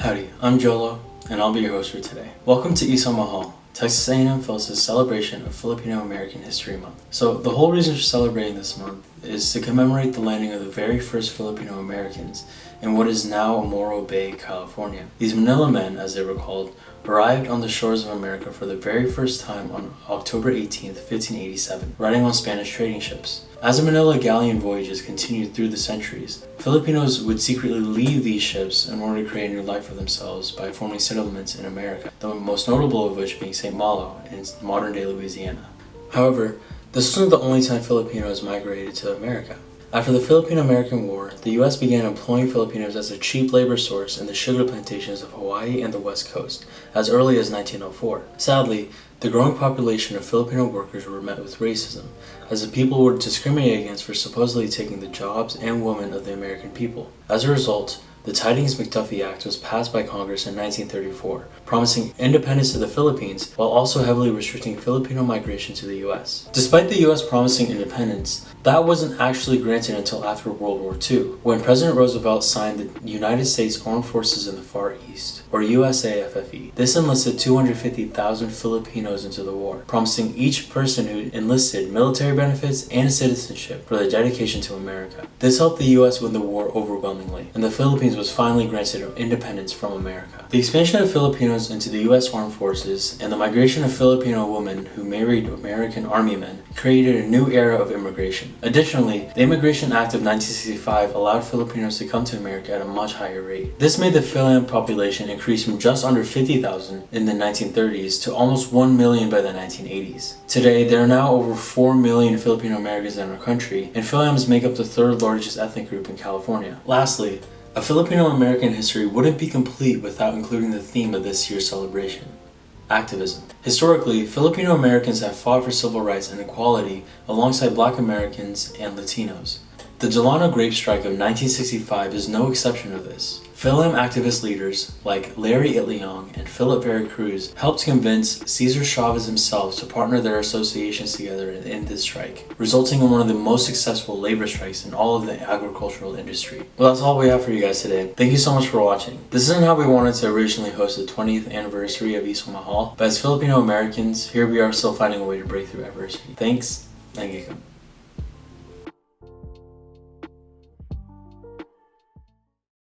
Howdy, I'm Jolo, and I'll be your host for today. Welcome to Isang Mahal, Texas A&M PhilSA's celebration of Filipino American History Month. So the whole reason for celebrating this month is to commemorate the landing of the very first Filipino Americans in what is now Morro Bay, California. These Manila men, as they were called, arrived on the shores of America for the very first time on October 18, 1587, riding on Spanish trading ships. As the Manila galleon voyages continued through the centuries, Filipinos would secretly leave these ships in order to create a new life for themselves by forming settlements in America, the most notable of which being St. Malo in modern-day Louisiana. However, this wasn't the only time Filipinos migrated to America. After the Filipino American War, the U.S. began employing Filipinos as a cheap labor source in the sugar plantations of Hawaii and the West Coast, as early as 1904. Sadly, the growing population of Filipino workers were met with racism, as the people were discriminated against for supposedly taking the jobs and women of the American people. As a result, the Tidings-McDuffie Act was passed by Congress in 1934, promising independence to the Philippines while also heavily restricting Filipino migration to the U.S. Despite the U.S. promising independence, that wasn't actually granted until after World War II, when President Roosevelt signed the United States Armed Forces in the Far East, or USAFFE. This enlisted 250,000 Filipinos into the war, promising each person who enlisted military benefits and citizenship for their dedication to America. This helped the U.S. win the war overwhelmingly, and the Philippines was finally granted independence from America. The expansion of Filipinos into the U.S. Armed Forces and the migration of Filipino women who married American Army men created a new era of immigration. Additionally, the Immigration Act of 1965 allowed Filipinos to come to America at a much higher rate. This made the Fil-Am population increase from just under 50,000 in the 1930s to almost 1 million by the 1980s. Today, there are now over 4 million Filipino Americans in our country, and Fil-Ams make up the third largest ethnic group in California. Lastly, a Filipino American history wouldn't be complete without including the theme of this year's celebration: activism. Historically, Filipino Americans have fought for civil rights and equality alongside Black Americans and Latinos. The Delano Grape Strike of 1965 is no exception to this. Fil-Am activist leaders like Larry Itliong and Philip Vera Cruz helped convince Cesar Chavez himself to partner their associations together and end this strike, resulting in one of the most successful labor strikes in all of the agricultural industry. Well, that's all we have for you guys today. Thank you so much for watching. This isn't how we wanted to originally host the 20th anniversary of Isang Mahal, but as Filipino Americans, here we are still finding a way to break through adversity. Thanks, and